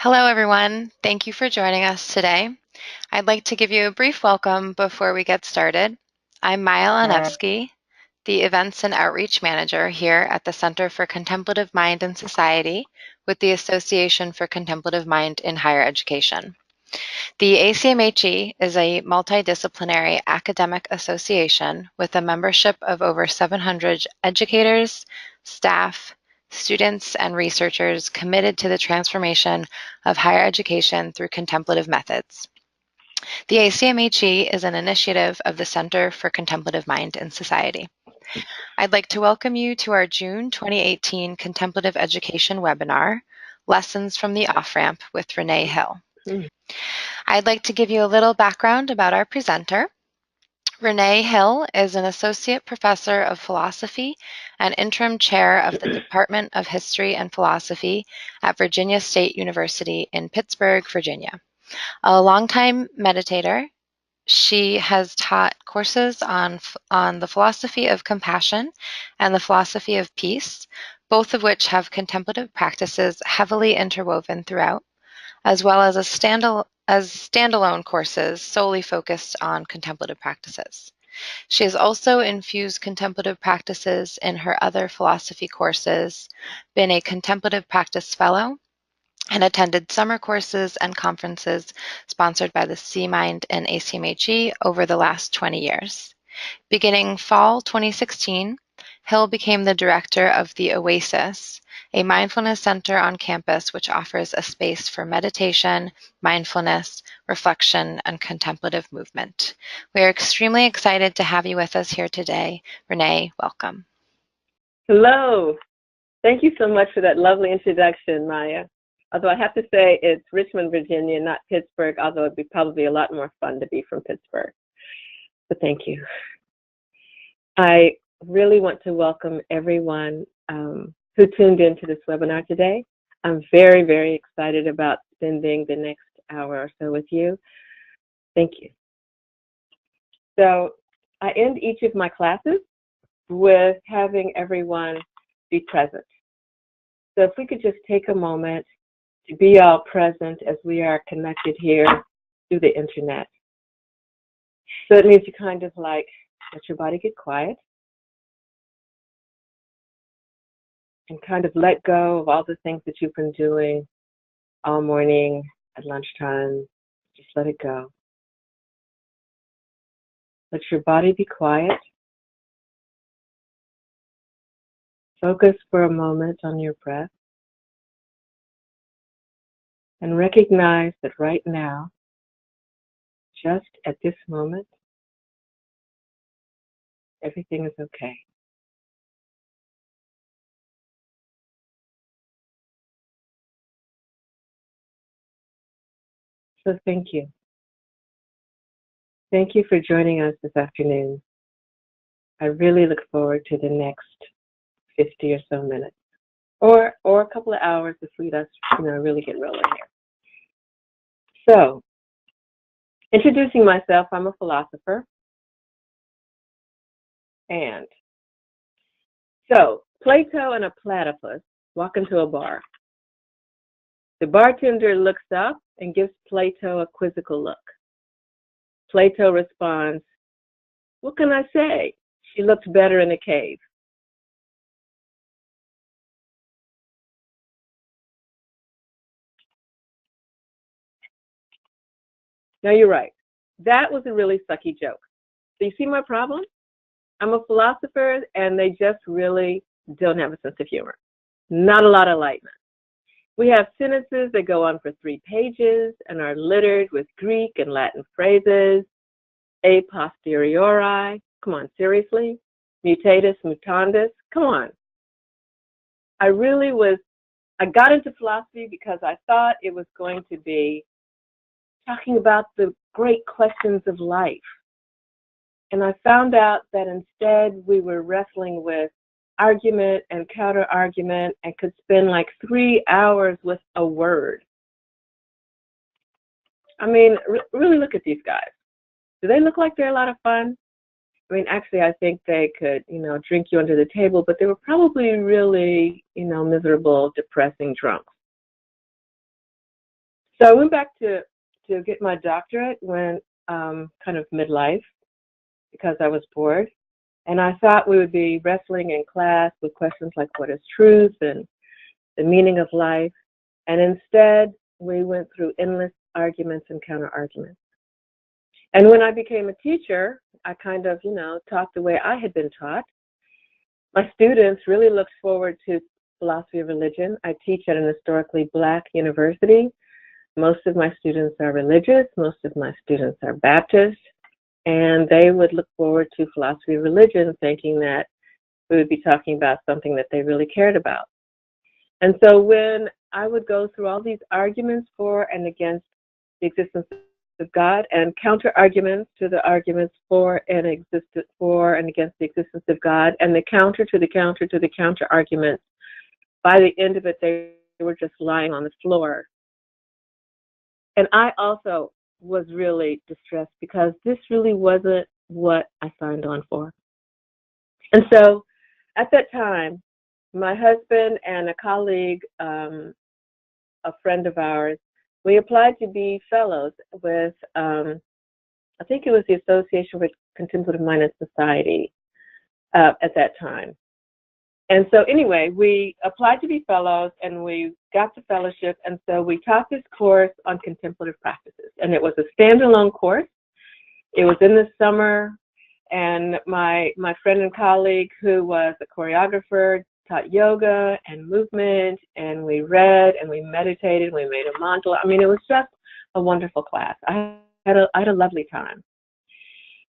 Hello, everyone. Thank you for joining us today. I'd like to give you a brief welcome before we get started. I'm Maya Lanevsky, the Events and Outreach Manager here at the Center for Contemplative Mind and Society with the Association for Contemplative Mind in Higher Education. The ACMHE is a multidisciplinary academic association with a membership of over 700 educators, staff, students, and researchers committed to the transformation of higher education through contemplative methods. The ACMHE is an initiative of the Center for Contemplative Mind and Society. I'd like to welcome you to our June 2018 Contemplative Education webinar, Lessons from the Off-Ramp with Renee Hill. I'd like to give you a little background about our presenter. Renee Hill is an associate professor of philosophy and interim chair of the Department of History and Philosophy at Virginia State University in Pittsburgh, Virginia. A longtime meditator, she has taught courses on the philosophy of compassion and the philosophy of peace, both of which have contemplative practices heavily interwoven throughout, as well as standalone courses solely focused on contemplative practices. She has also infused contemplative practices in her other philosophy courses, been a contemplative practice fellow, and attended summer courses and conferences sponsored by the C-Mind and ACMHE over the last 20 years. Beginning fall 2016, Hill became the director of the Oasis, a mindfulness center on campus which offers a space for meditation, mindfulness, reflection, and contemplative movement. We are extremely excited to have you with us here today. Renee, welcome. Hello. Thank you so much for that lovely introduction, Maya. Although I have to say it's Richmond, Virginia, not Pittsburgh, although it'd be probably a lot more fun to be from Pittsburgh. But thank you. I really want to welcome everyone who tuned into this webinar today. I'm very, very excited about spending the next hour or so with you. Thank you. So I end each of my classes with having everyone be present. So if we could just take a moment to be all present as we are connected here through the internet. So it means you kind of like let your body get quiet and kind of let go of all the things that you've been doing all morning at lunchtime. Just let it go. Let your body be quiet. Focus for a moment on your breath. And recognize that right now, just at this moment, everything is okay. So thank you. Thank you for joining us this afternoon. I really look forward to the next 50 or so minutes, or a couple of hours if we just really get rolling here. So, introducing myself, I'm a philosopher. And so, Plato and a platypus walk into a bar. The bartender looks up and gives Plato a quizzical look. Plato responds, "What can I say? She looked better in a cave." Now you're right. That was a really sucky joke. So you see my problem? I'm a philosopher and they just really don't have a sense of humor. Not a lot of lightness. We have sentences that go on for 3 pages and are littered with Greek and Latin phrases. A posteriori, come on, seriously? Mutatis mutandis, come on. I got into philosophy because I thought it was going to be talking about the great questions of life. And I found out that instead we were wrestling with argument and counter-argument and could spend like 3 hours with a word. I mean, really look at these guys. Do they look like they're a lot of fun? I mean, actually, I think they could, drink you under the table, but they were probably really, miserable, depressing drunks. So I went back to get my doctorate when kind of midlife because I was bored. And I thought we would be wrestling in class with questions like what is truth and the meaning of life. And instead, we went through endless arguments and counter arguments. And when I became a teacher, I kind of, taught the way I had been taught. My students really looked forward to philosophy of religion. I teach at an historically Black university. Most of my students are religious. Most of my students are Baptist. And they would look forward to philosophy of religion thinking that we would be talking about something that they really cared about. And so when I would go through all these arguments for and against the existence of God and counter arguments to the arguments for and against the existence of God and the counter to the counter to the counter arguments, by the end of it, they were just lying on the floor. And I also was really distressed because this really wasn't what I signed on for. And so at that time, my husband and a colleague, a friend of ours, we applied to be fellows with, I think it was the Association for Contemplative Mindfulness Society at that time. And so anyway, we applied to be fellows and we got the fellowship. And so we taught this course on contemplative practices. And it was a standalone course. It was in the summer. And my friend and colleague, who was a choreographer, taught yoga and movement. And we read and we meditated. We made a mantra. I mean, it was just a wonderful class. I had a lovely time.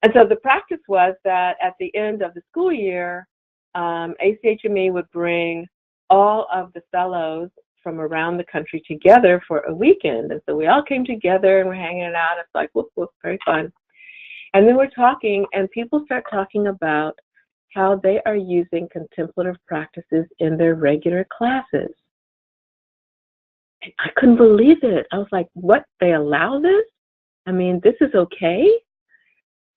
And so the practice was that at the end of the school year, ACMHE would bring all of the fellows from around the country together for a weekend. And so we all came together and we're hanging out. It's like, whoop, whoop, very fun. And then we're talking, and people start talking about how they are using contemplative practices in their regular classes. And I couldn't believe it. I was like, what? They allow this? I mean, this is okay?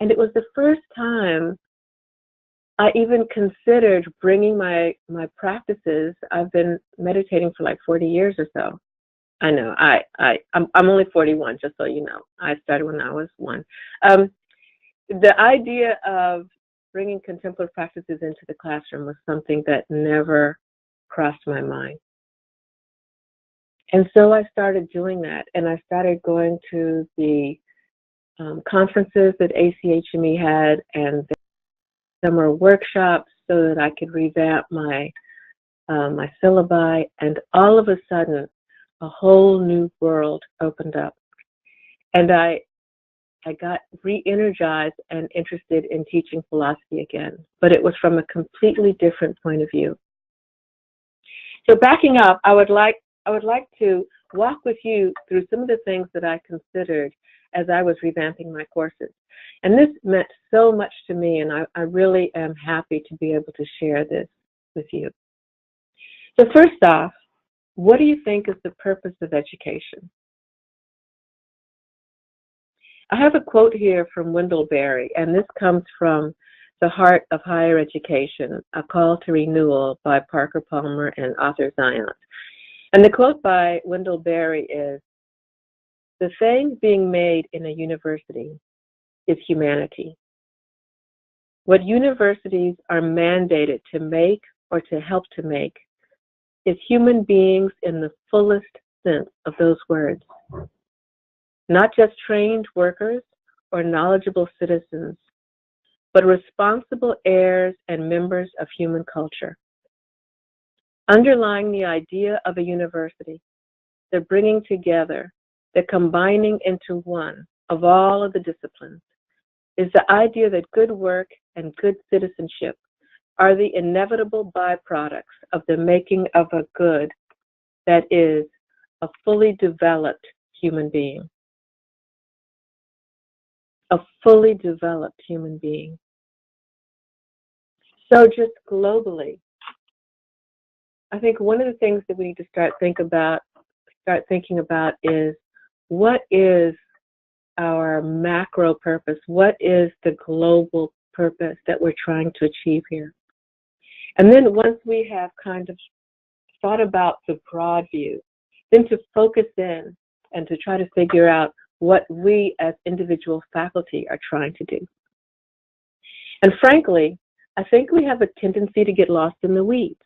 And it was the first time I even considered bringing my practices. I've been meditating for like 40 years or so. I know, I'm only 41, just so you know. I started when I was 1. The idea of bringing contemplative practices into the classroom was something that never crossed my mind. And so I started doing that, and I started going to the conferences that ACMHE had and the summer workshops so that I could revamp my syllabi, and all of a sudden, a whole new world opened up. And I got re-energized and interested in teaching philosophy again, but it was from a completely different point of view. So backing up, I would like to walk with you through some of the things that I considered as I was revamping my courses. And this meant so much to me, and I really am happy to be able to share this with you. So first off, what do you think is the purpose of education? I have a quote here from Wendell Berry, and this comes from The Heart of Higher Education, A Call to Renewal by Parker Palmer and Arthur Zion. And the quote by Wendell Berry is, "The thing being made in a university is humanity. What universities are mandated to make or to help to make is human beings in the fullest sense of those words. Not just trained workers or knowledgeable citizens, but responsible heirs and members of human culture. Underlying the idea of a university, the bringing together, the combining into one of all of the disciplines, is the idea that good work and good citizenship are the inevitable byproducts of the making of a good that is a fully developed human being." A fully developed human being. So just globally, I think one of the things that we need to start thinking about is, what is our macro purpose? What is the global purpose that we're trying to achieve here? And then once we have kind of thought about the broad view, then to focus in and to try to figure out what we as individual faculty are trying to do. And frankly, I think we have a tendency to get lost in the weeds.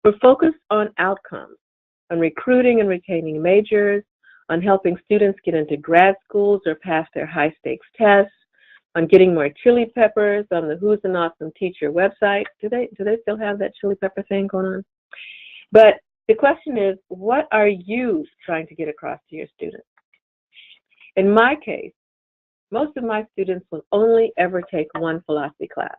We're focused on outcomes, on recruiting and retaining majors, on helping students get into grad schools or pass their high-stakes tests, on getting more chili peppers on the Who's an Awesome Teacher website. Do they still have that chili pepper thing going on? But the question is, what are you trying to get across to your students? In my case, most of my students will only ever take one philosophy class.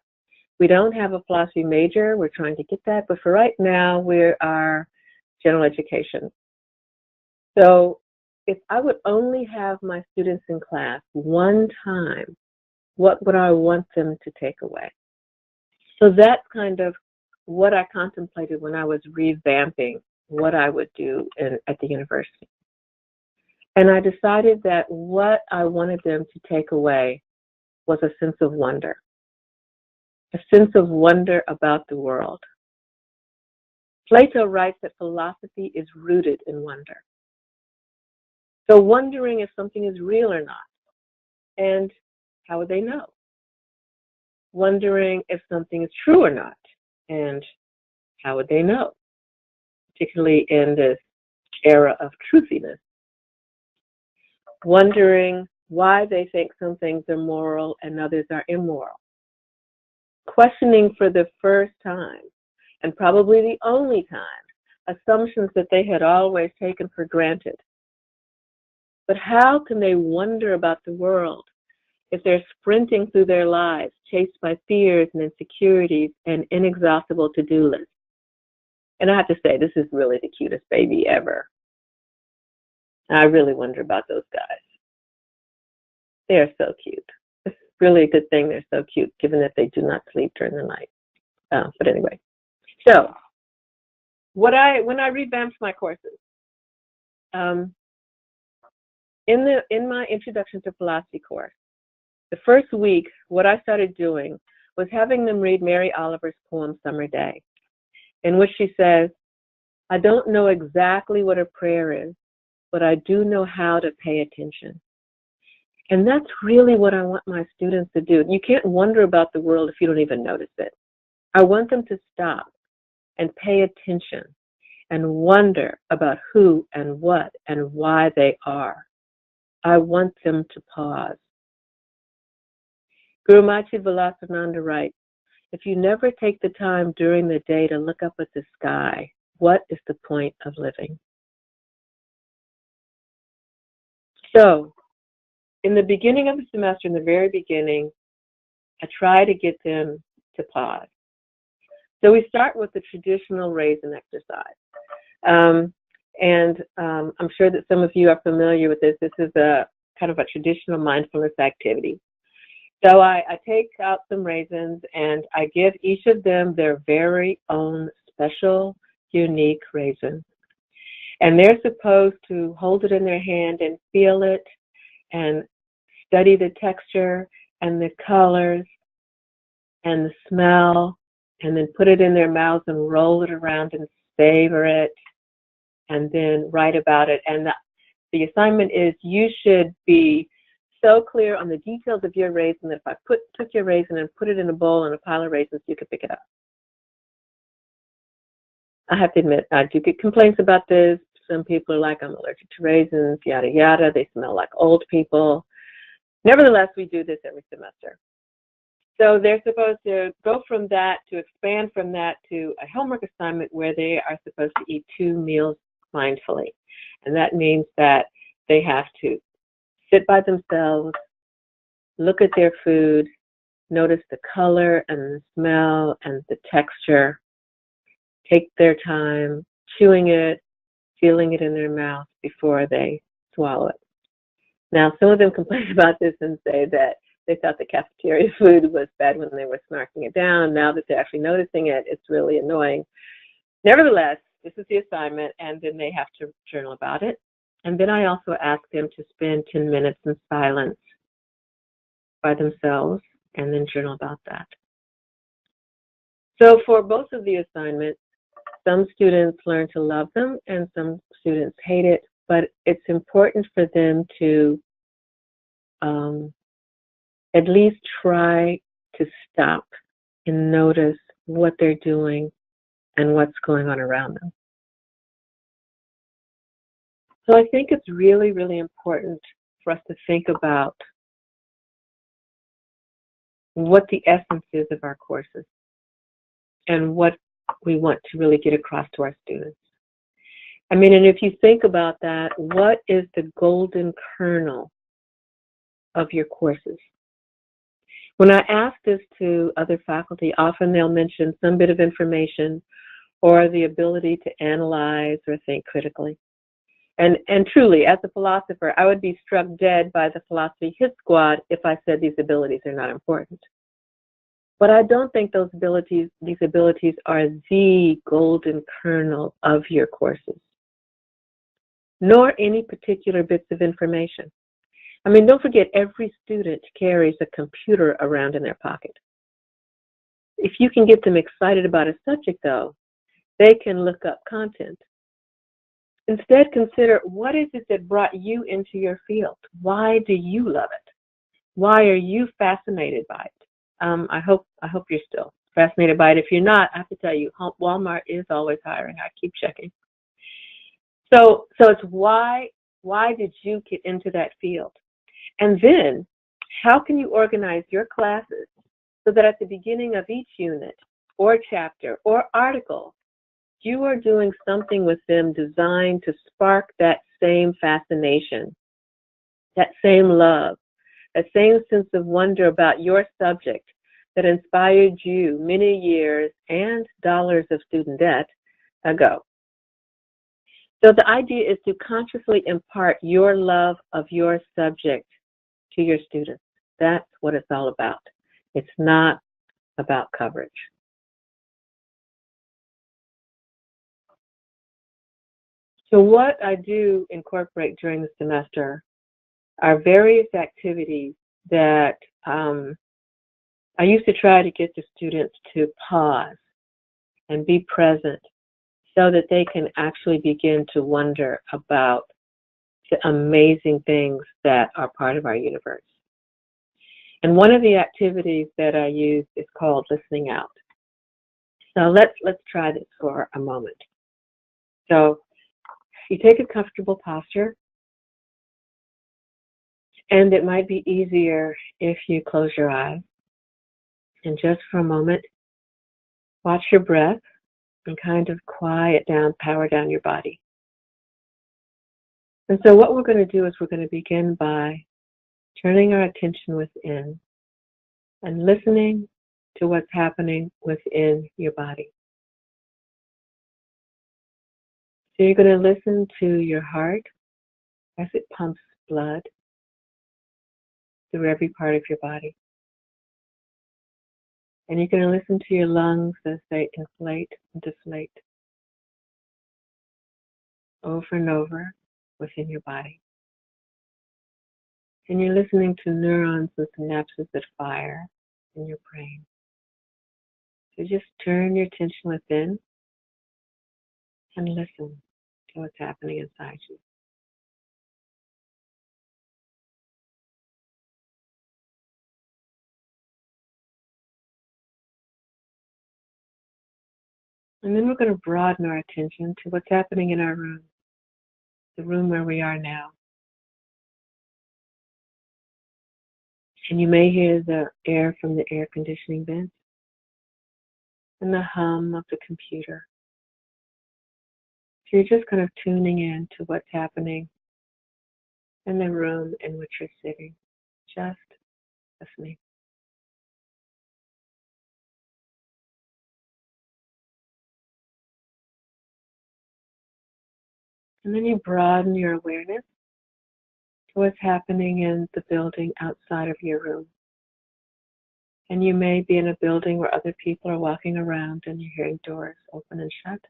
We don't have a philosophy major. We're trying to get that, but for right now, we are general education. So if I would only have my students in class one time, what would I want them to take away? So that's kind of what I contemplated when I was revamping what I would do at the university. And I decided that what I wanted them to take away was a sense of wonder about the world. Plato writes that philosophy is rooted in wonder. So wondering if something is real or not. And how would they know? Wondering if something is true or not. And how would they know? Particularly in this era of truthiness. Wondering why they think some things are moral and others are immoral. Questioning for the first time, and probably the only time, assumptions that they had always taken for granted. But how can they wonder about the world if they're sprinting through their lives, chased by fears and insecurities and inexhaustible to-do lists? And I have to say, this is really the cutest baby ever. I really wonder about those guys. They're so cute. It's really a good thing they're so cute, given that they do not sleep during the night. But anyway, so when I revamped my courses, in my Introduction to Philosophy course, the first week, what I started doing was having them read Mary Oliver's poem, Summer Day, in which she says, I don't know exactly what a prayer is, but I do know how to pay attention. And that's really what I want my students to do. You can't wonder about the world if you don't even notice it. I want them to stop and pay attention and wonder about who and what and why they are. I want them to pause. Guru Machi Vilasananda writes, if you never take the time during the day to look up at the sky, what is the point of living? So, in the beginning of the semester, in the very beginning, I try to get them to pause. So we start with the traditional raisin exercise. I'm sure that some of you are familiar with this. This is a kind of a traditional mindfulness activity. So I take out some raisins and I give each of them their very own special, unique raisin. And they're supposed to hold it in their hand and feel it and study the texture and the colors and the smell, and then put it in their mouths and roll it around and savor it, and then write about it. And the assignment is you should be so clear on the details of your raisin that if I took your raisin and put it in a bowl and a pile of raisins, you could pick it up. I have to admit, I do get complaints about this. Some people are like, I'm allergic to raisins, yada, yada. They smell like old people. Nevertheless, we do this every semester. So they're supposed to go from that, to expand from that to a homework assignment where they are supposed to eat 2 meals mindfully. And that means that they have to sit by themselves, look at their food, notice the color and the smell and the texture, take their time chewing it, feeling it in their mouth before they swallow it. Now, some of them complain about this and say that they thought the cafeteria food was bad when they were snarking it down. Now that they're actually noticing it, it's really annoying. Nevertheless, this is the assignment, and then they have to journal about it. And then I also ask them to spend 10 minutes in silence by themselves and then journal about that. So for both of the assignments, some students learn to love them and some students hate it. but it's important for them to at least try to stop and notice what they're doing and what's going on around them. So I think it's really, really important for us to think about what the essence is of our courses and what we want to really get across to our students. I mean, and if you think about that, what is the golden kernel of your courses? When I ask this to other faculty, often they'll mention some bit of information or the ability to analyze or think critically. And truly, as a philosopher, I would be struck dead by the philosophy hit squad if I said these abilities are not important. But I don't think these abilities are the golden kernel of your courses, nor any particular bits of information. I mean, don't forget, every student carries a computer around in their pocket. If you can get them excited about a subject, though, they can look up content. Instead, consider, what is it that brought you into your field? Why do you love it? Why are you fascinated by it? I hope you're still fascinated by it. If you're not, I have to tell you, Walmart is always hiring. I keep checking. So it's why did you get into that field? And then, how can you organize your classes so that at the beginning of each unit or chapter or article, you are doing something with them designed to spark that same fascination, that same love, that same sense of wonder about your subject that inspired you many years and dollars of student debt ago. So the idea is to consciously impart your love of your subject to your students. That's what it's all about. It's not about coverage. So what I do incorporate during the semester are various activities that I used to try to get the students to pause and be present so that they can actually begin to wonder about the amazing things that are part of our universe. And one of the activities that I use is called listening out. So let's try this for a moment. So you take a comfortable posture, and it might be easier if you close your eyes and just for a moment watch your breath and kind of quiet down, power down your body. And so what we're going to do is we're going to begin by turning our attention within and listening to what's happening within your body. So you're going to listen to your heart as it pumps blood through every part of your body. And you're going to listen to your lungs as they inflate and deflate over and over within your body. And you're listening to neurons and synapses that fire in your brain. So just turn your attention within and listen to what's happening inside you. And then we're going to broaden our attention to what's happening in our room, the room where we are now. And you may hear the air from the air conditioning vent and the hum of the computer. So you're just kind of tuning in to what's happening in the room in which you're sitting, just listening. And then you broaden your awareness to what's happening in the building outside of your room. And you may be in a building where other people are walking around and you're hearing doors open and shut.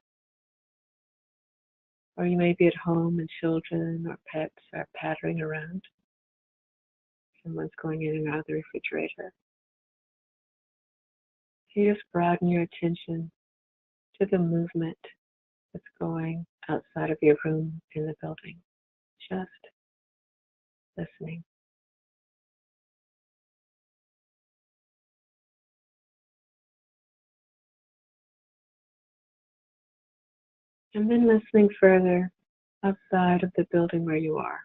Or you may be at home and children or pets are pattering around. Someone's going in and out of the refrigerator. So you just broaden your attention to the movement that's going outside of your room in the building. just listening. And then listening further outside of the building where you are.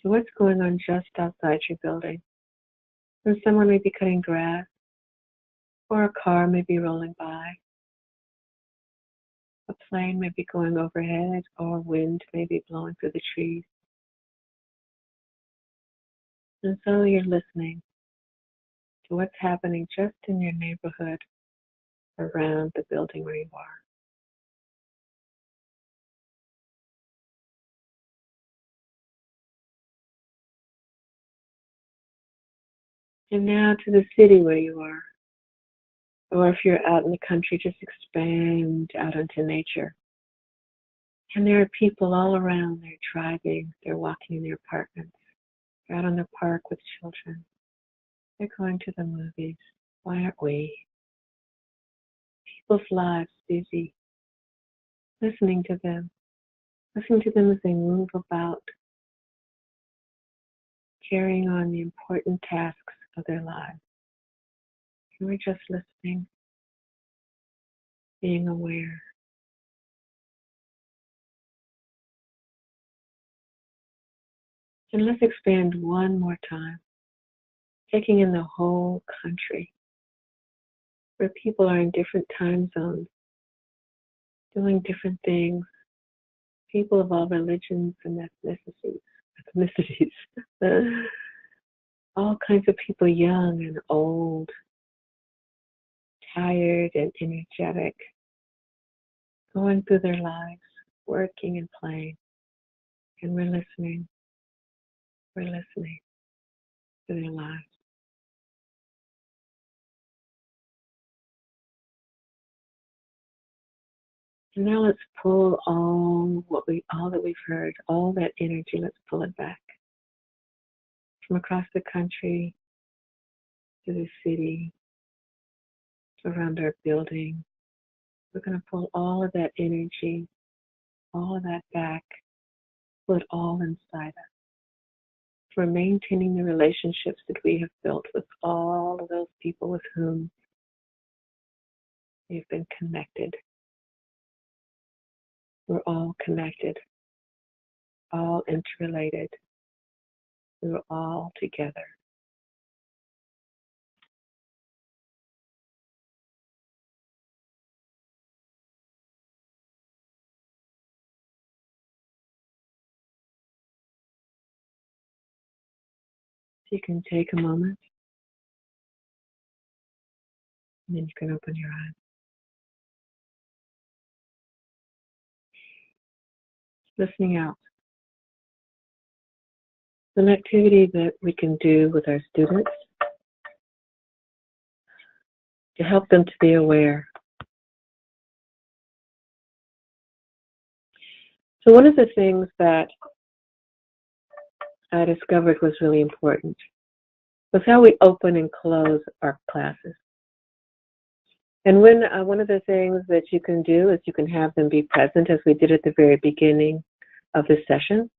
So what's going on just outside your building? And someone may be cutting grass, or a car may be rolling by. A plane may be going overhead, or wind may be blowing through the trees. And so you're listening to what's happening just in your neighborhood around the building where you are. And now to the city where you are. Or if you're out in the country, just expand out into nature. And there are people all around. They're driving, they're walking in their apartments, they're out on the park with children, they're going to the movies. Why aren't we? People's lives busy. Listening to them as they move about, carrying on the important tasks of their lives. And we're just listening, being aware. And let's expand one more time, taking in the whole country, where people are in different time zones, doing different things, people of all religions and ethnicities, all kinds of people, young and old, tired and energetic, going through their lives, working and playing. And we're listening to their lives. And now let's pull all that we've heard, all that energy, let's pull it back. From across the country to the city, around our building. We're going to pull all of that energy, all of that back, pull it all inside us. For maintaining the relationships that we have built with all of those people with whom we've been connected. We're all connected, all interrelated. We're all together. So you can take a moment, and then you can open your eyes. Listening out. An activity that we can do with our students to help them to be aware. So one of the things that I discovered was really important was how we open and close our classes. And when one of the things that you can do is you can have them be present, as we did at the very beginning of the session.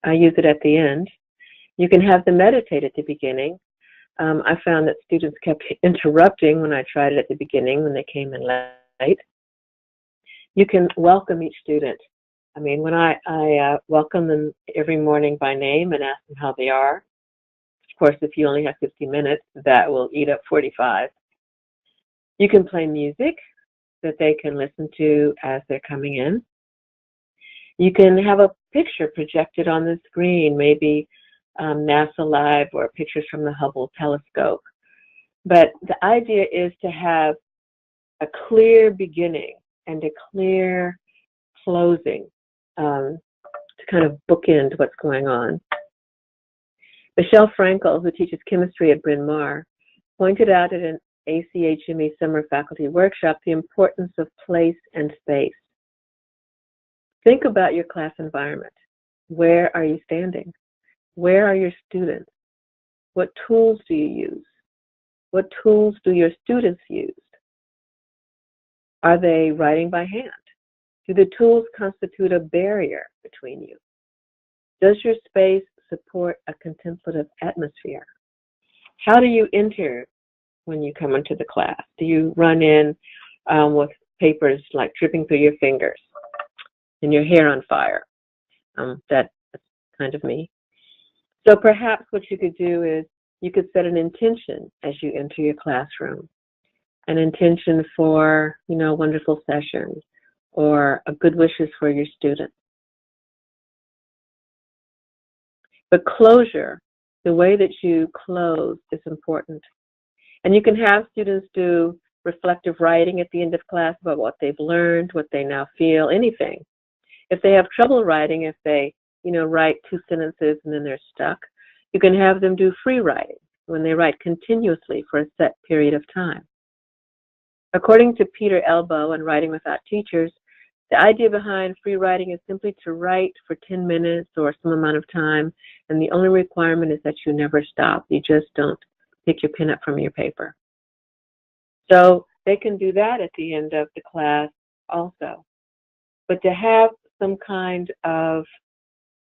I use it at the end. You can have them meditate at the beginning. I found that students kept interrupting when I tried it at the beginning when they came in late. You can welcome each student. I mean, when I welcome them every morning by name and ask them how they are. Of course, if you only have 50 minutes, that will eat up 45. You can play music that they can listen to as they're coming in. You can have a picture projected on the screen, maybe NASA Live or pictures from the Hubble telescope. But the idea is to have a clear beginning and a clear closing to kind of bookend what's going on. Michelle Frankel, who teaches chemistry at Bryn Mawr, pointed out at an ACMHE summer faculty workshop the importance of place and space. Think about your class environment. Where are you standing? Where are your students? What tools do you use? What tools do your students use? Are they writing by hand? Do the tools constitute a barrier between you? Does your space support a contemplative atmosphere? How do you enter when you come into the class? Do you run in with papers like dripping through your fingers and your hair on fire? That's kind of me. So perhaps what you could do is you could set an intention as you enter your classroom, an intention for, a wonderful session or a good wishes for your students. But closure, the way that you close is important. And you can have students do reflective writing at the end of class about what they've learned, what they now feel, anything. If they have trouble writing, if they, write 2 sentences and then they're stuck, you can have them do free writing when they write continuously for a set period of time. According to Peter Elbow in Writing Without Teachers, the idea behind free writing is simply to write for 10 minutes or some amount of time, and the only requirement is that you never stop. You just don't pick your pen up from your paper. So they can do that at the end of the class also. But to have some kind of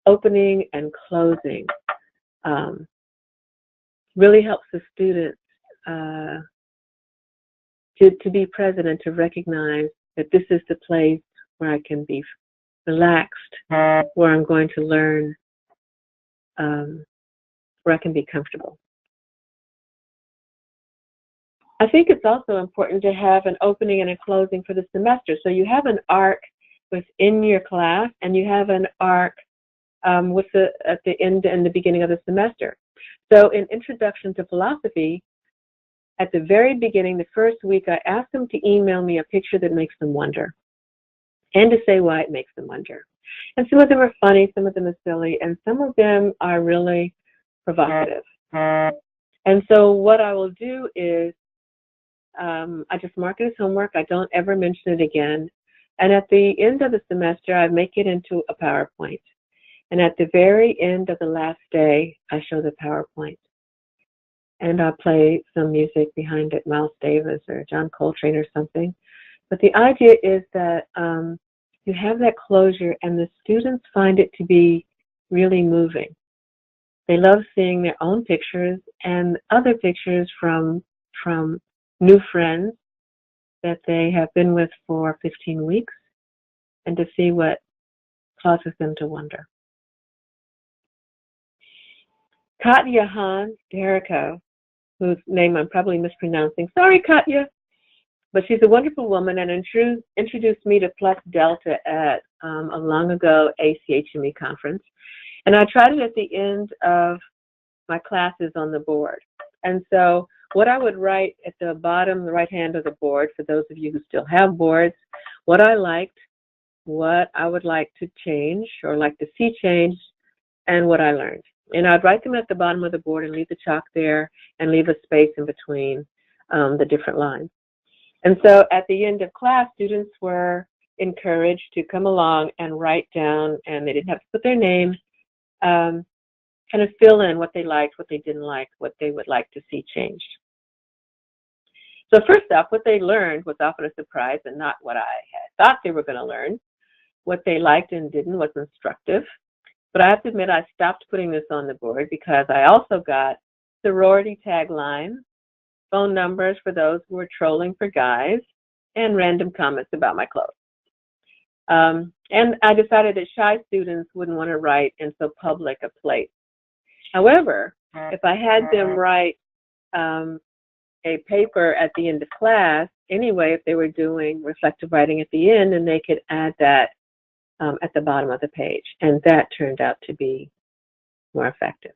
opening and closing really helps the students to be present and to recognize that this is the place where I can be relaxed, where I'm going to learn, where I can be comfortable. I think it's also important to have an opening and a closing for the semester. So you have an arc within your class, and you have an arc at the end and the beginning of the semester. So in Introduction to Philosophy, at the very beginning, the first week, I asked them to email me a picture that makes them wonder and to say why it makes them wonder. And some of them are funny, some of them are silly, and some of them are really provocative. And so what I will do is I just mark it as homework. I don't ever mention it again. And at the end of the semester, I make it into a PowerPoint. And at the very end of the last day, I show the PowerPoint. And I'll play some music behind it, Miles Davis or John Coltrane or something. But the idea is that you have that closure, and the students find it to be really moving. They love seeing their own pictures and other pictures from new friends that they have been with for 15 weeks, and to see what causes them to wonder. Katya Han Derrico, whose name I'm probably mispronouncing. Sorry, Katya. But she's a wonderful woman and introduced me to Plus Delta at a long ago ACMHE conference. And I tried it at the end of my classes on the board. And so what I would write at the bottom, the right hand of the board, for those of you who still have boards, what I liked, what I would like to change or like to see changed, and what I learned. And I'd write them at the bottom of the board and leave the chalk there and leave a space in between the different lines. And so at the end of class, students were encouraged to come along and write down, and they didn't have to put their name, kind of fill in what they liked, what they didn't like, what they would like to see changed. So first off, what they learned was often a surprise and not what I had thought they were going to learn. What they liked and didn't was instructive. But I have to admit, I stopped putting this on the board because I also got sorority taglines, phone numbers for those who were trolling for guys, and random comments about my clothes. And I decided that shy students wouldn't want to write in so public a place. However, if I had them write a paper at the end of class, anyway, if they were doing reflective writing at the end, and they could add that at the bottom of the page. And that turned out to be more effective.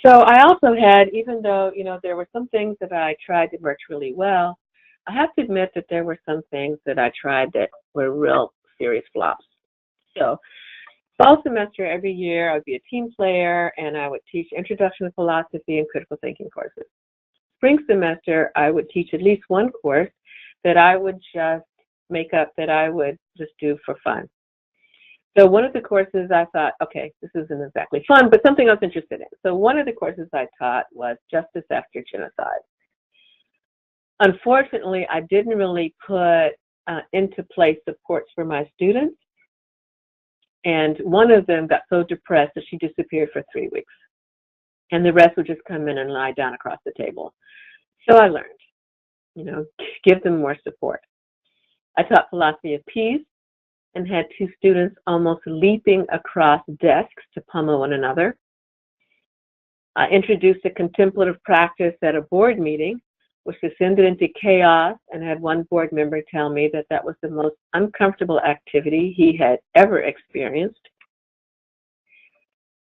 So I also had, even though, there were some things that I tried that worked really well, I have to admit that there were some things that I tried that were real serious flops. So fall semester every year, I would be a team player, and I would teach Introduction to Philosophy and Critical Thinking courses. Spring semester, I would teach at least one course that I would just make up, that I would just do for fun. So one of the courses I thought, okay, this isn't exactly fun, but something I was interested in. So one of the courses I taught was Justice After Genocide. Unfortunately, I didn't really put into place supports for my students. And one of them got so depressed that she disappeared for 3 weeks. And the rest would just come in and lie down across the table. So I learned, give them more support. I taught philosophy of peace and had 2 students almost leaping across desks to pummel one another. I introduced a contemplative practice at a board meeting, which descended into chaos, and had one board member tell me that that was the most uncomfortable activity he had ever experienced.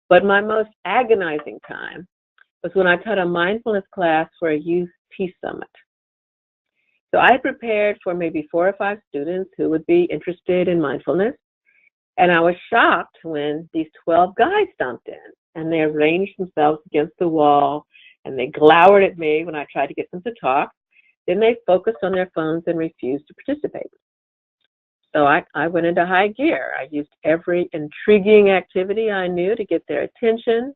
But my most agonizing time was when I taught a mindfulness class for a youth peace summit. So I prepared for maybe 4 or 5 students who would be interested in mindfulness, and I was shocked when these 12 guys stomped in, and they arranged themselves against the wall, and they glowered at me when I tried to get them to talk. Then they focused on their phones and refused to participate. So I went into high gear. I used every intriguing activity I knew to get their attention.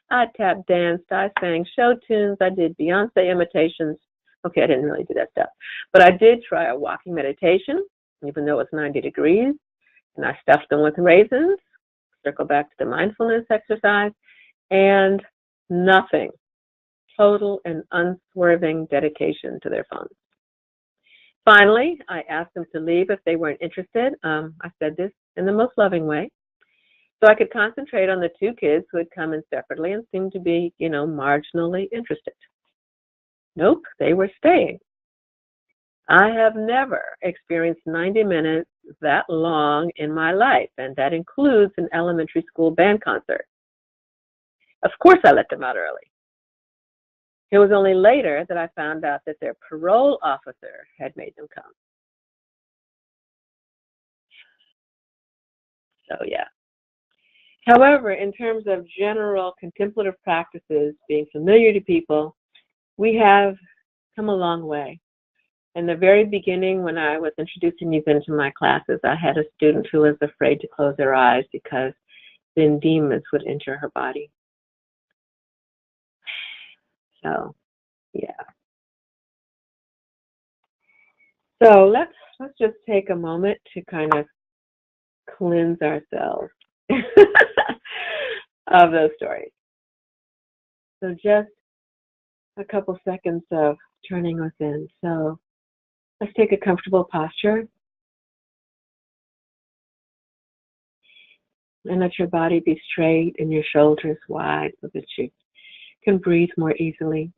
I tap danced, I sang show tunes, I did Beyonce imitations. Okay, I didn't really do that stuff. But I did try a walking meditation, even though it was 90 degrees, and I stuffed them with raisins, circle back to the mindfulness exercise, and nothing. Total and unswerving dedication to their phones. Finally, I asked them to leave if they weren't interested. I said this in the most loving way, so I could concentrate on the 2 kids who had come in separately and seemed to be, marginally interested. Nope, they were staying. I have never experienced 90 minutes that long in my life, and that includes an elementary school band concert. Of course I let them out early. It was only later that I found out that their parole officer had made them come. So yeah. However, in terms of general contemplative practices being familiar to people, we have come a long way. In the very beginning, when I was introducing these into my classes, I had a student who was afraid to close her eyes because then demons would enter her body. So, yeah. So let's just take a moment to kind of cleanse ourselves of those stories. So just a couple seconds of turning within. So let's take a comfortable posture and let your body be straight and your shoulders wide so that you can breathe more easily.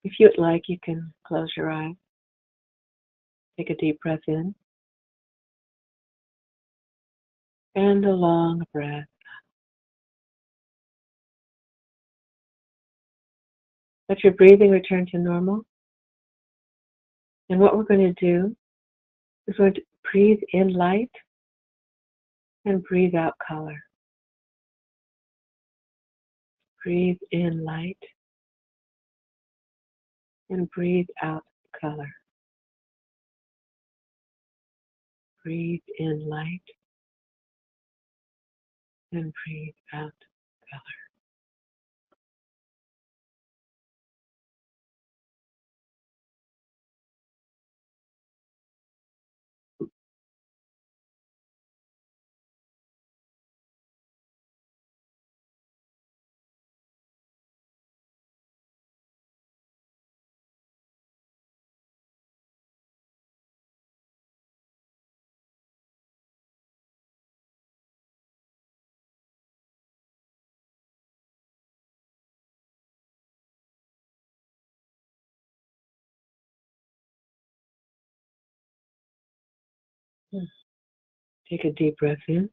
If you'd like, you can close your eyes. Take a deep breath in and a long breath. Let your breathing return to normal. And what we're going to do is we're going to breathe in light and breathe out color. Breathe in light and breathe out color. Breathe in light and breathe out color. Take a deep breath in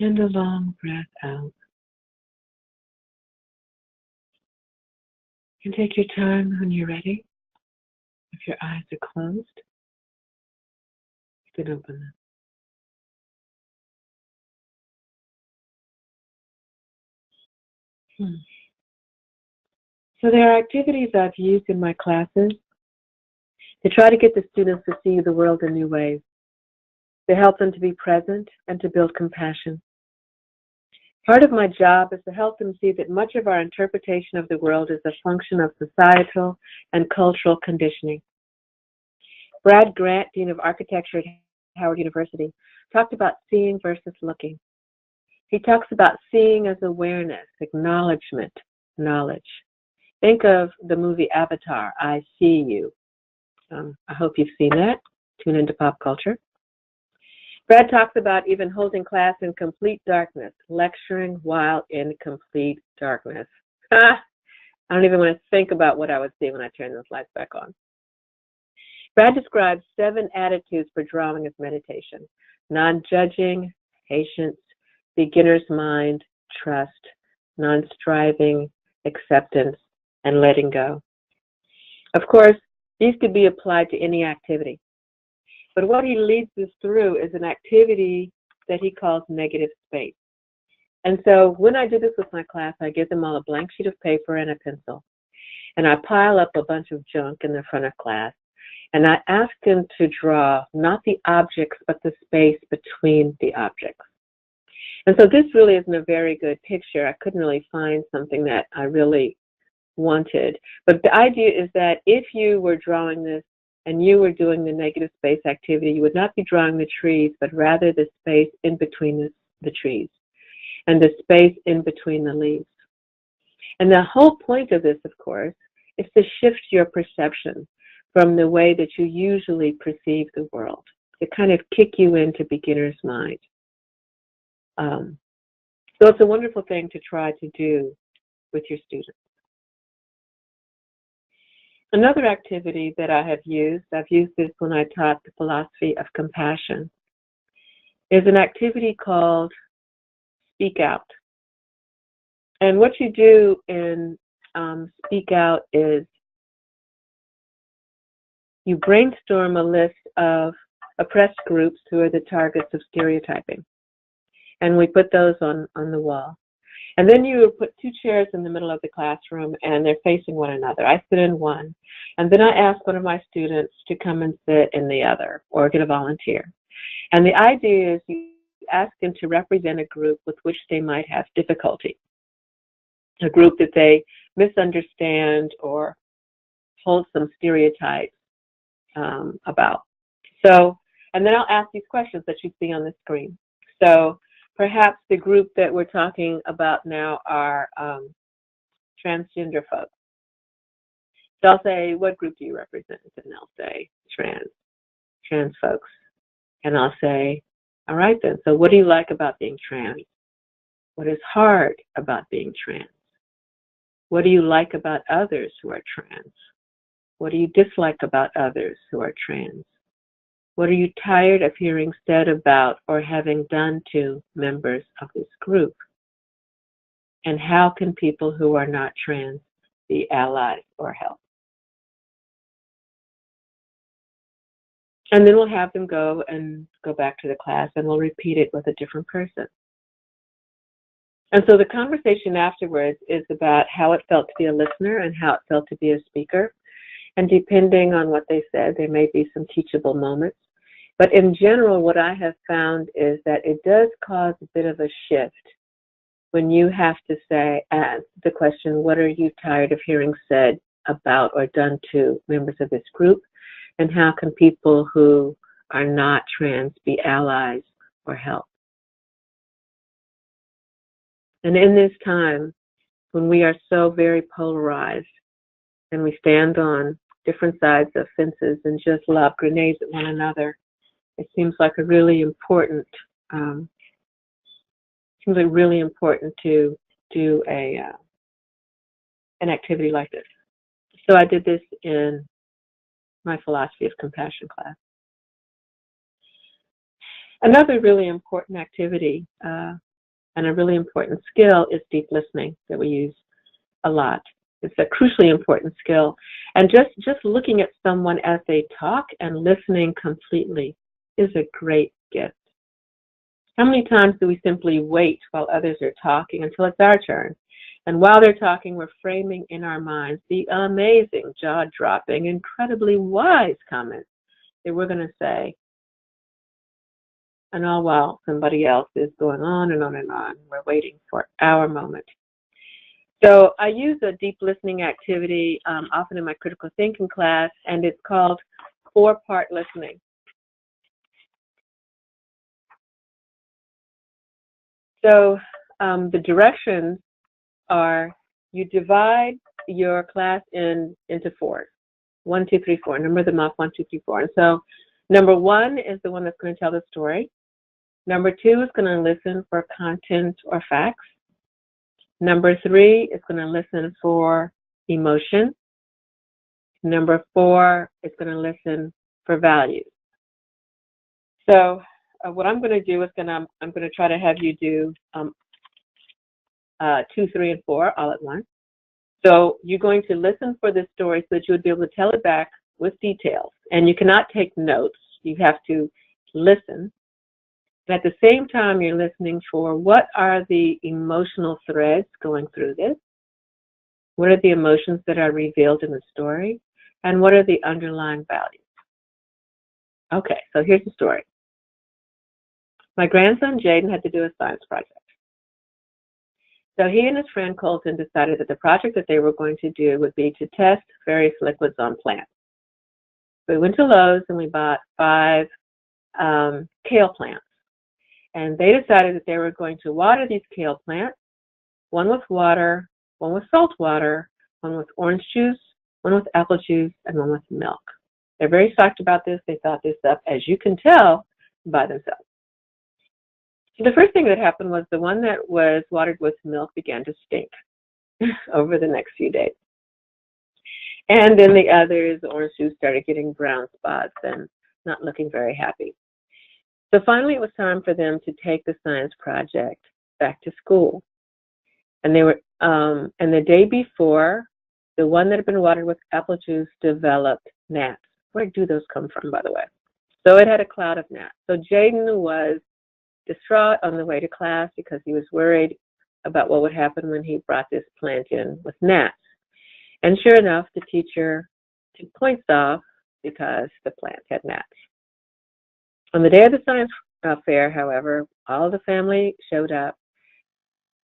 and a long breath out. And take your time when you're ready. If your eyes are closed, you can open them. So there are activities I've used in my classes to try to get the students to see the world in new ways, to help them to be present and to build compassion. Part of my job is to help them see that much of our interpretation of the world is a function of societal and cultural conditioning. Brad Grant, Dean of Architecture at Howard University, talked about seeing versus looking. He talks about seeing as awareness, acknowledgement, knowledge. Think of the movie Avatar, I See You. I hope you've seen that. Tune into pop culture. Brad talks about even holding class in complete darkness, lecturing while in complete darkness. I don't even want to think about what I would see when I turn those lights back on. Brad describes 7 attitudes for drawing as meditation: non-judging, patience, beginner's mind, trust, non-striving, acceptance, and letting go. Of course, these could be applied to any activity. But what he leads us through is an activity that he calls negative space. And so when I do this with my class, I give them all a blank sheet of paper and a pencil. And I pile up a bunch of junk in the front of class. And I ask them to draw not the objects, but the space between the objects. And so this really isn't a very good picture. I couldn't really find something that I really wanted. But the idea is that if you were drawing this and you were doing the negative space activity, you would not be drawing the trees, but rather the space in between the trees and the space in between the leaves. And the whole point of this, of course, is to shift your perception from the way that you usually perceive the world, to kind of kick you into beginner's mind. So it's a wonderful thing to try to do with your students. Another activity that I've used this when I taught the philosophy of compassion, is an activity called Speak Out. And what you do in Speak Out is you brainstorm a list of oppressed groups who are the targets of stereotyping. And we put those on the wall. And then you put 2 chairs in the middle of the classroom and they're facing one another. I sit in one. And then I ask one of my students to come and sit in the other or get a volunteer. And the idea is you ask them to represent a group with which they might have difficulty, a group that they misunderstand or hold some stereotypes about. So, and then I'll ask these questions that you see on the screen. So perhaps the group that we're talking about now are transgender folks. So I'll say, what group do you represent? And they'll say, trans folks. And I'll say, all right then, so what do you like about being trans? What is hard about being trans? What do you like about others who are trans? What do you dislike about others who are trans? What are you tired of hearing said about or having done to members of this group? And how can people who are not trans be allies or help? And then we'll have them go back to the class and we'll repeat it with a different person. And so the conversation afterwards is about how it felt to be a listener and how it felt to be a speaker. And depending on what they said, there may be some teachable moments. But in general, what I have found is that it does cause a bit of a shift when you have to ask the question, what are you tired of hearing said about or done to members of this group? And how can people who are not trans be allies or help? And in this time, when we are so very polarized and we stand on different sides of fences and just lob grenades at one another, it seems like a really important, to do an activity like this. So I did this in my philosophy of compassion class. Another really important activity and a really important skill is deep listening that we use a lot. It's a crucially important skill. And just looking at someone as they talk and listening completely is a great gift. How many times do we simply wait while others are talking until it's our turn? And while they're talking, we're framing in our minds the amazing, jaw-dropping, incredibly wise comments that we're going to say. And all while somebody else is going on and on and on. We're waiting for our moment. So I use a deep listening activity often in my critical thinking class, and it's called 4-part listening. So the directions are you divide your class into fours. 1, 2, 3, 4. Number them off 1, 2, 3, 4. And so number 1 is the one that's going to tell the story. Number 2 is going to listen for content or facts. Number 3 is going to listen for emotion. Number 4 is going to listen for values. So what I'm going to do is I'm going to try to have you do 2, 3, and 4 all at once. So you're going to listen for this story so that you would be able to tell it back with details. And you cannot take notes. You have to listen. And at the same time, you're listening for what are the emotional threads going through this? What are the emotions that are revealed in the story? And what are the underlying values? Okay, so here's the story. My grandson, Jaden, had to do a science project. So he and his friend Colton decided that the project that they were going to do would be to test various liquids on plants. So we went to Lowe's and we bought 5 kale plants. And they decided that they were going to water these kale plants, one with water, one with salt water, one with orange juice, one with apple juice, and one with milk. They're very psyched about this. They thought this up, as you can tell, by themselves. So the first thing that happened was the one that was watered with milk began to stink over the next few days. And then the others, the orange juice, started getting brown spots and not looking very happy. So finally, it was time for them to take the science project back to school. And they were, and the day before, the one that had been watered with apple juice developed gnats. Where do those come from, by the way? So it had a cloud of gnats. So Jaden was distraught on the way to class because he was worried about what would happen when he brought this plant in with gnats. And sure enough, the teacher took points off because the plant had gnats. On the day of the science fair, however, all the family showed up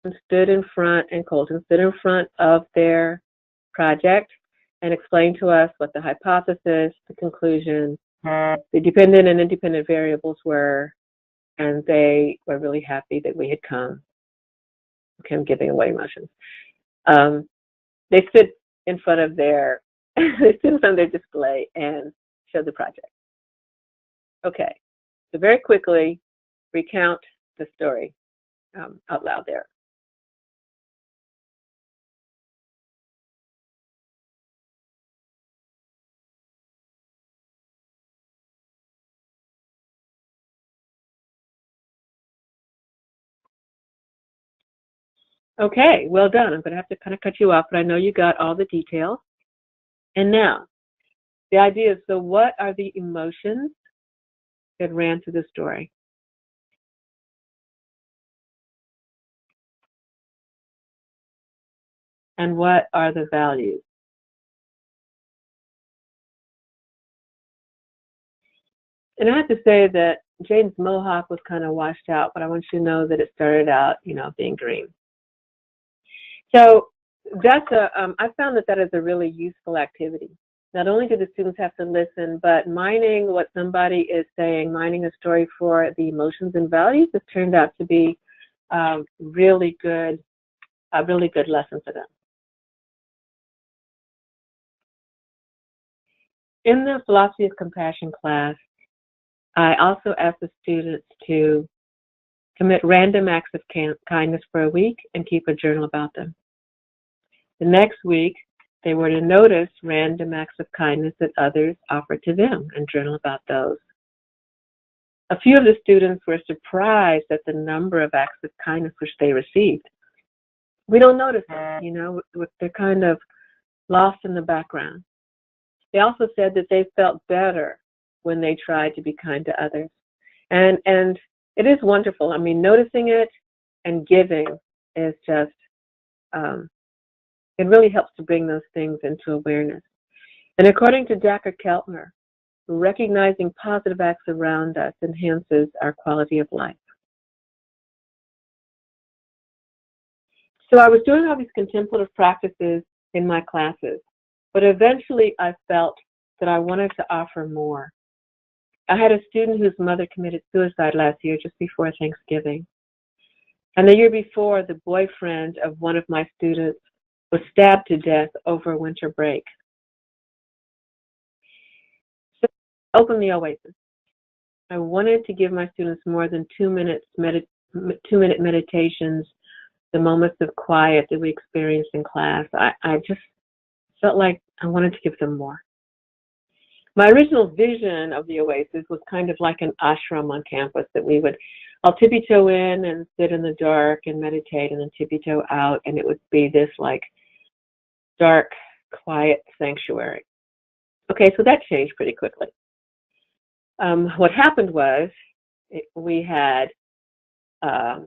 and stood in front, and Colton stood in front of their project and explained to us what the hypothesis, the conclusion, the dependent and independent variables were, and they were really happy that we had come. Okay, I'm giving away emotions. They stood in front of their display and showed the project. Okay, so very quickly recount the story out loud there. Okay, well done. I'm going to have to kind of cut you off, but I know you got all the details. And now, the idea is, so what are the emotions that ran through the story? And what are the values? And I have to say that Jaden's mohawk was kind of washed out, but I want you to know that it started out, being green. So that's I found that is a really useful activity. Not only do the students have to listen, but mining what somebody is saying, mining a story for the emotions and values, has turned out to be a really good lesson for them. In the Philosophy of Compassion class, I also asked the students to commit random acts of kindness for a week and keep a journal about them. The next week, they were to notice random acts of kindness that others offered to them and journal about those. A few of the students were surprised at the number of acts of kindness which they received. We don't notice them, they're kind of lost in the background. They also said that they felt better when they tried to be kind to others. And it is wonderful. I mean, noticing it and giving is just, it really helps to bring those things into awareness. And according to Dr. Keltner, recognizing positive acts around us enhances our quality of life. So I was doing all these contemplative practices in my classes, but eventually I felt that I wanted to offer more. I had a student whose mother committed suicide last year just before Thanksgiving. And the year before, the boyfriend of one of my students was stabbed to death over winter break. So I opened the Oasis. I wanted to give my students more than 2 minute meditations, the moments of quiet that we experienced in class. I just felt like I wanted to give them more. My original vision of the Oasis was kind of like an ashram on campus that we would all tippy-toe in and sit in the dark and meditate and then tippy-toe out, and it would be this like dark, quiet sanctuary. Okay, so that changed pretty quickly. What happened was we had a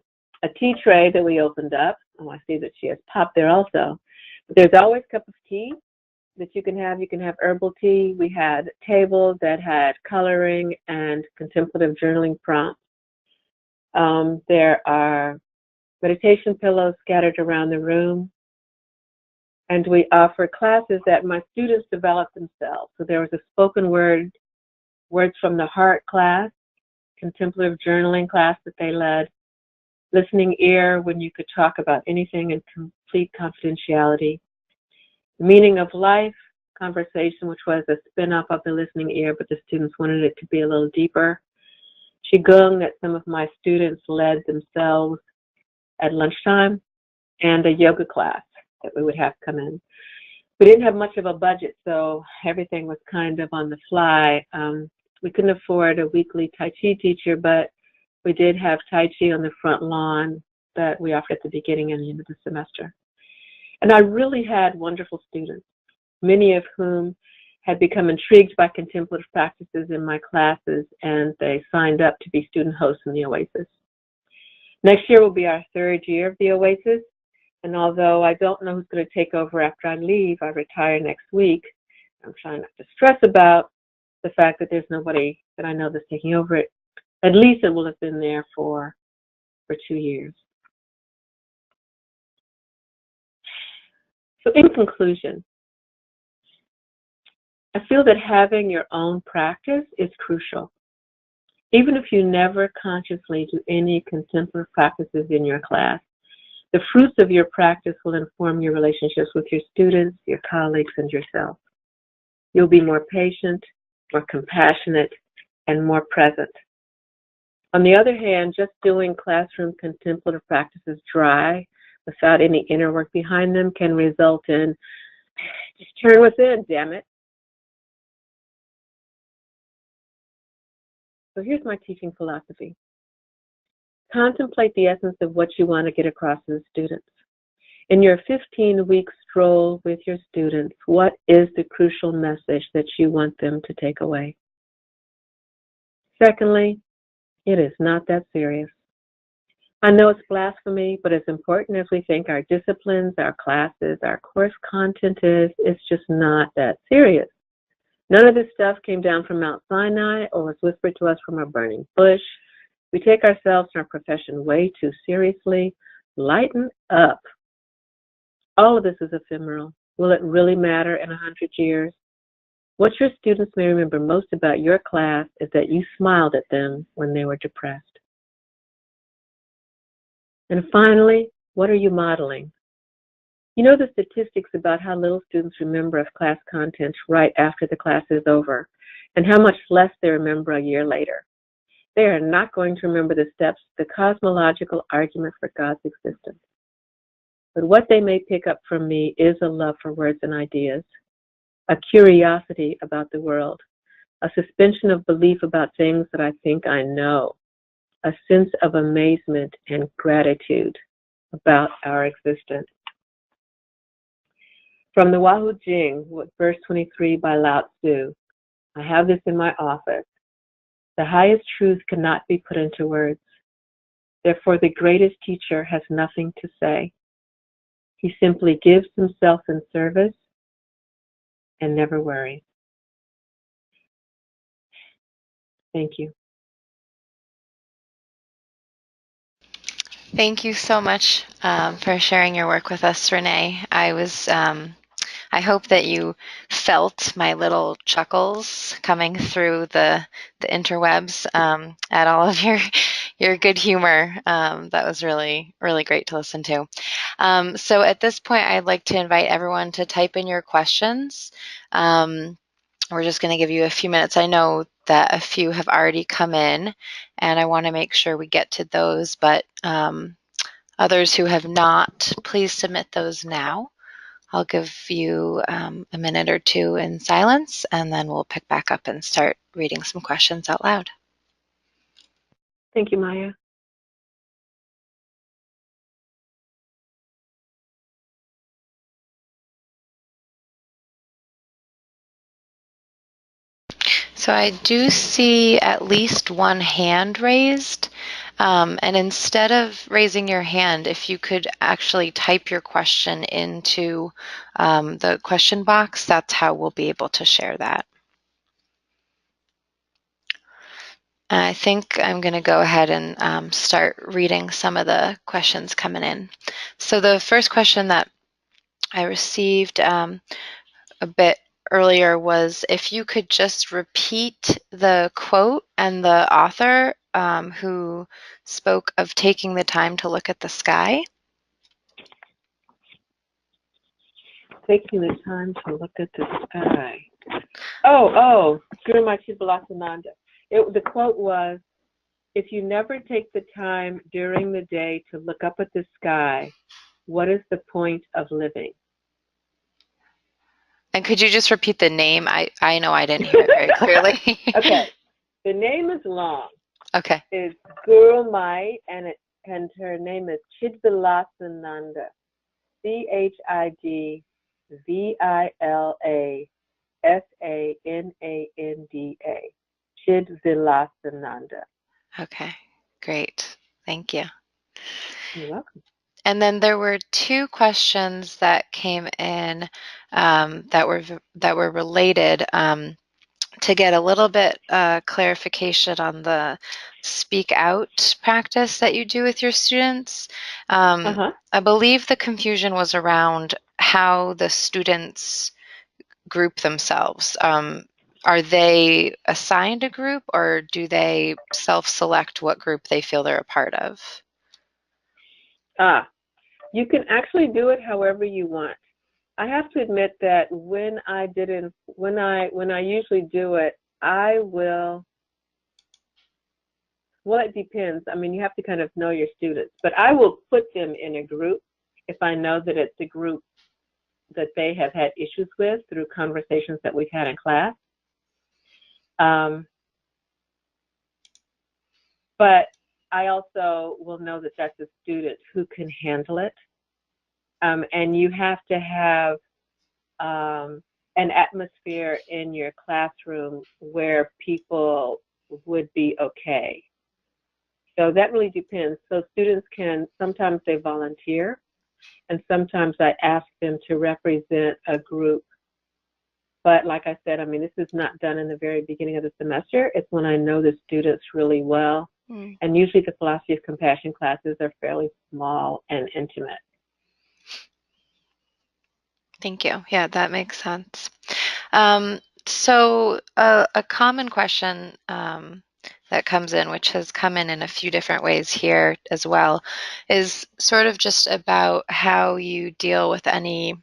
tea tray that we opened up. Oh, I see that she has pop there also. But there's always a cup of tea that you can have. You can have herbal tea. We had a table that had coloring and contemplative journaling prompts. There are meditation pillows scattered around the room. And we offer classes that my students developed themselves. So there was a spoken word, words from the heart class, contemplative journaling class that they led, listening ear when you could talk about anything in complete confidentiality, meaning of life conversation, which was a spin-off of the listening ear, but the students wanted it to be a little deeper. Qigong that some of my students led themselves at lunchtime, and a yoga class that we would have come in. We didn't have much of a budget, so everything was kind of on the fly. We couldn't afford a weekly Tai Chi teacher, but we did have Tai Chi on the front lawn that we offered at the beginning and the end of the semester. And I really had wonderful students, many of whom had become intrigued by contemplative practices in my classes, and they signed up to be student hosts in the Oasis. Next year will be our third year of the Oasis, and although I don't know who's going to take over after I leave, I retire next week, I'm trying not to stress about the fact that there's nobody that I know that's taking over it. At least it will have been there for 2 years. So in conclusion, I feel that having your own practice is crucial. Even if you never consciously do any contemplative practices in your class, the fruits of your practice will inform your relationships with your students, your colleagues, and yourself. You'll be more patient, more compassionate, and more present. On the other hand, just doing classroom contemplative practices dry, without any inner work behind them, can result in, just turn within, damn it. So here's my teaching philosophy. Contemplate the essence of what you want to get across to the students. In your 15-week stroll with your students, what is the crucial message that you want them to take away? Secondly, it is not that serious. I know it's blasphemy, but as important as we think our disciplines, our classes, our course content is, it's just not that serious. None of this stuff came down from Mount Sinai or was whispered to us from a burning bush. We take ourselves and our profession way too seriously. Lighten up. All of this is ephemeral. Will it really matter in 100 years? What your students may remember most about your class is that you smiled at them when they were depressed. And finally, what are you modeling? You know the statistics about how little students remember of class content right after the class is over, and how much less they remember a year later. They are not going to remember the steps, the cosmological argument for God's existence. But what they may pick up from me is a love for words and ideas, a curiosity about the world, a suspension of belief about things that I think I know, a sense of amazement and gratitude about our existence. From the Wahoo Jing, verse 23 by Lao Tzu, I have this in my office. The highest truth cannot be put into words. Therefore, the greatest teacher has nothing to say. He simply gives himself in service and never worries. Thank you. Thank you so much for sharing your work with us, Renee. I was I hope that you felt my little chuckles coming through the interwebs at all of your good humor. That was really, really great to listen to. So at this point, I'd like to invite everyone to type in your questions. We're just going to give you a few minutes. I know that a few have already come in, and I want to make sure we get to those, but others who have not, please submit those now. I'll give you a minute or two in silence, and then we'll pick back up and start reading some questions out loud. Thank you, Maya. So I do see at least one hand raised. And instead of raising your hand, if you could actually type your question into the question box, that's how we'll be able to share that. And I think I'm going to go ahead and start reading some of the questions coming in. So the first question that I received a bit earlier was if you could just repeat the quote and the author who spoke of taking the time to look at the sky. Taking the time to look at the sky. Oh, Srimati Balasananda. The quote was, "If you never take the time during the day to look up at the sky, what is the point of living?" And could you just repeat the name? I know I didn't hear it very clearly. Okay. The name is long. Okay. It's Guru Mai, and her name is Chidvilasananda. Chidvilasananda. Chidvilasananda. Okay. Great. Thank you. You're welcome. And then there were two questions that came in that were related to get a little bit clarification on the speak out practice that you do with your students. I believe the confusion was around how the students group themselves. Are they assigned a group, or do they self-select what group they feel they're a part of? You can actually do it however you want. I have to admit that when I usually do it, I will. Well, it depends. I mean, you have to kind of know your students, but I will put them in a group if I know that it's a group that they have had issues with through conversations that we've had in class. But I also will know that that's a student who can handle it. And you have to have an atmosphere in your classroom where people would be okay. So that really depends. So students sometimes they volunteer, and sometimes I ask them to represent a group. But like I said, I mean, this is not done in the very beginning of the semester. It's when I know the students really well. And usually the philosophy of compassion classes are fairly small and intimate. Thank you. Yeah, that makes sense. So a common question that comes in, which has come in a few different ways here as well, is sort of just about how you deal with any,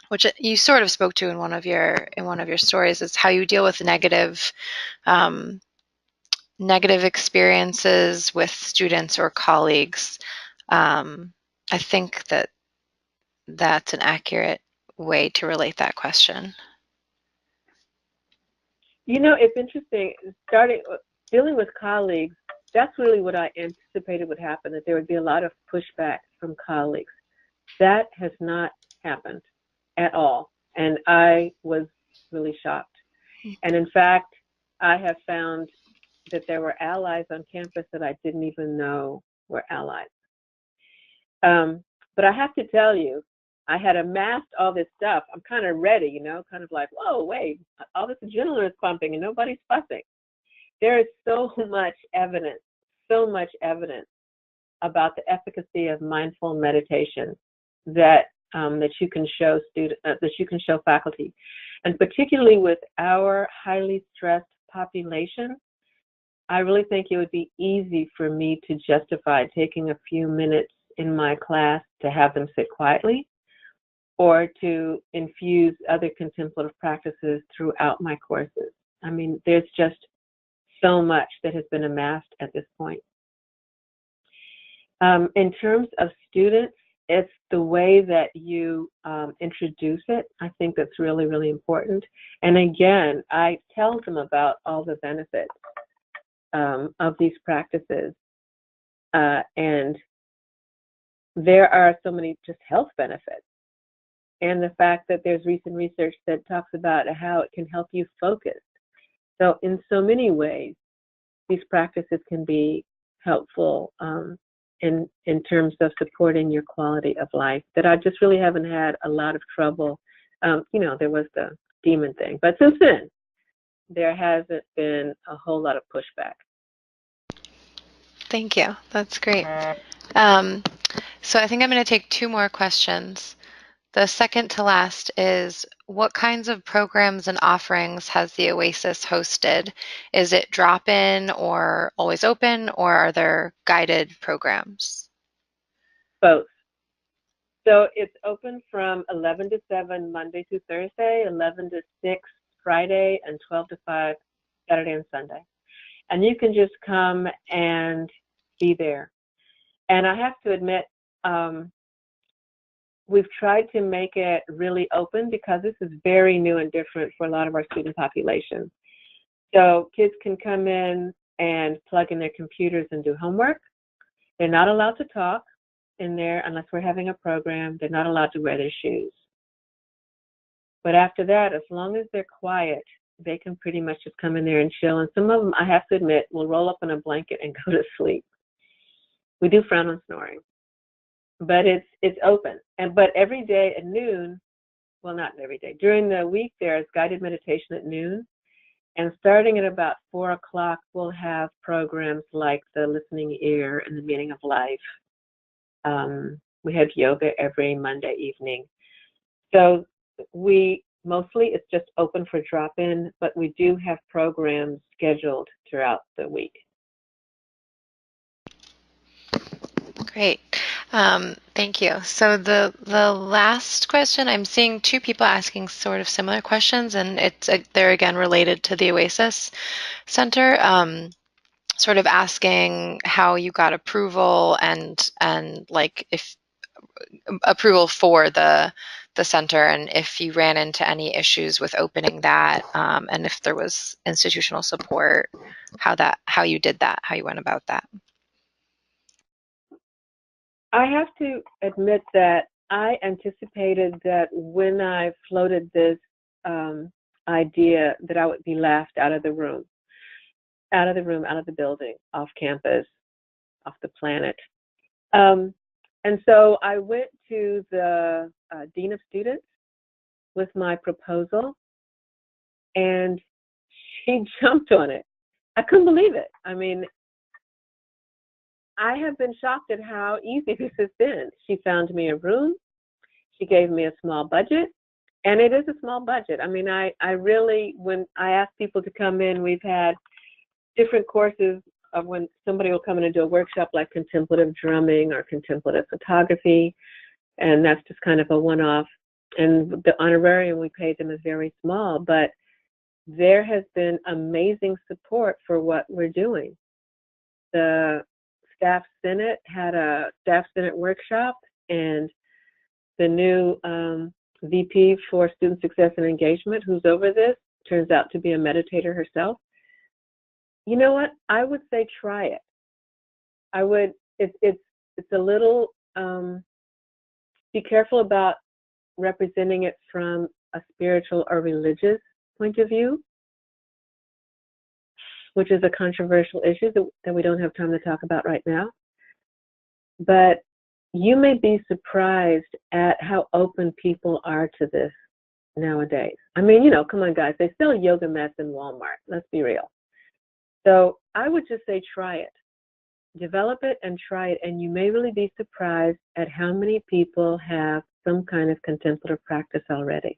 which you sort of spoke to in one of your stories, is how you deal with negative experiences with students or colleagues. I think that's an accurate way to relate that question. You know, it's interesting. Dealing with colleagues, that's really what I anticipated would happen, that there would be a lot of pushback from colleagues. That has not happened at all. And I was really shocked. And in fact, I have found that there were allies on campus that I didn't even know were allies. But I have to tell you, I had amassed all this stuff. I'm kind of ready, you know, kind of like, whoa, wait, all this adrenaline is pumping and nobody's fussing. There is so much evidence about the efficacy of mindful meditation that that you can show faculty, and particularly with our highly stressed population, I really think it would be easy for me to justify taking a few minutes in my class to have them sit quietly, or to infuse other contemplative practices throughout my courses. I mean, there's just so much that has been amassed at this point. In terms of students, it's the way that you introduce it. I think that's really, really important. And again, I tell them about all the benefits of these practices. And there are so many just health benefits. And the fact that there's recent research that talks about how it can help you focus. So in so many ways, these practices can be helpful in terms of supporting your quality of life, that I just really haven't had a lot of trouble. There was the demon thing, but since then, there hasn't been a whole lot of pushback. Thank you. That's great. So I think I'm going to take two more questions. The second to last is, what kinds of programs and offerings has the Oasis hosted? Is it drop-in or always open, or are there guided programs? Both. So it's open from 11 to 7 Monday through Thursday, 11 to 6 Friday, and 12 to 5 Saturday and Sunday. And you can just come and be there. And I have to admit, we've tried to make it really open because this is very new and different for a lot of our student population. So kids can come in and plug in their computers and do homework. They're not allowed to talk in there unless we're having a program. They're not allowed to wear their shoes. But after that, as long as they're quiet, they can pretty much just come in there and chill. And some of them, I have to admit, will roll up in a blanket and go to sleep. We do frown on snoring. But it's open. But every day at noon, well, not every day, during the week there's guided meditation at noon. And starting at about 4 o'clock, we'll have programs like the listening ear and the meaning of life. We have yoga every Monday evening. So mostly it's just open for drop-in, but we do have programs scheduled throughout the week. Great. Thank you. So the last question, I'm seeing two people asking sort of similar questions, and they're again related to the Oasis Center, sort of asking how you got approval and like if approval for the center, and if you ran into any issues with opening that, and if there was institutional support, how you did that, how you went about that. I have to admit that I anticipated that when I floated this idea that I would be laughed out of the building, off campus, off the planet. And so I went to the Dean of Students with my proposal, and she jumped on it. I couldn't believe it. I mean, I have been shocked at how easy this has been. She found me a room. She gave me a small budget, and it is a small budget. I mean, I really, when I ask people to come in, we've had different courses of when somebody will come in and do a workshop like contemplative drumming or contemplative photography, and that's just kind of a one-off. And the honorarium we paid them is very small, but there has been amazing support for what we're doing. The Staff Senate had a Staff Senate workshop, and the new VP for Student Success and Engagement, who's over this, turns out to be a meditator herself. You know what? I would say try it. I would. It's a little. Be careful about representing it from a spiritual or religious point of view, which is a controversial issue that we don't have time to talk about right now. But you may be surprised at how open people are to this nowadays. I mean, come on, guys. They sell yoga mats in Walmart. Let's be real. So I would just say try it. develop it and try it, and you may really be surprised at how many people have some kind of contemplative practice already.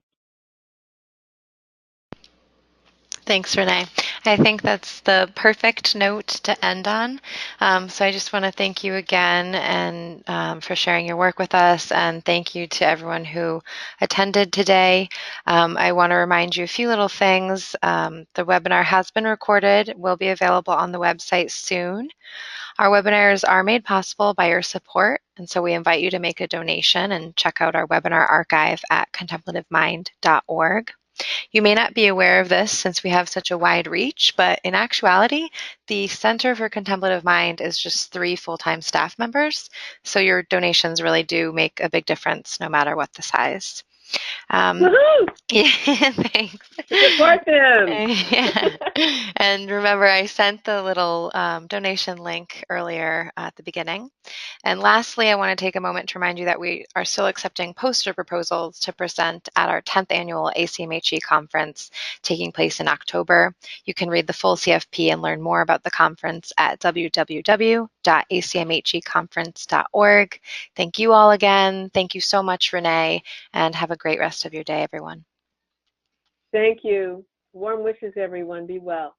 Thanks, Renee. I think that's the perfect note to end on. So I just want to thank you again and for sharing your work with us, and thank you to everyone who attended today. I want to remind you a few little things. The webinar has been recorded, will be available on the website soon. Our webinars are made possible by your support, and so we invite you to make a donation and check out our webinar archive at contemplativemind.org. You may not be aware of this since we have such a wide reach, but in actuality, the Center for Contemplative Mind is just 3 full-time staff members, so your donations really do make a big difference no matter what the size. Woohoo! Yeah, thanks. Support them! Yeah. And remember, I sent the little donation link earlier at the beginning. And lastly, I want to take a moment to remind you that we are still accepting poster proposals to present at our 10th annual ACMHE conference taking place in October. You can read the full CFP and learn more about the conference at www.acmheconference.org. Thank you all again. Thank you so much, Renee, and have a great rest of your day, everyone. Thank you. Warm wishes, everyone. Be well.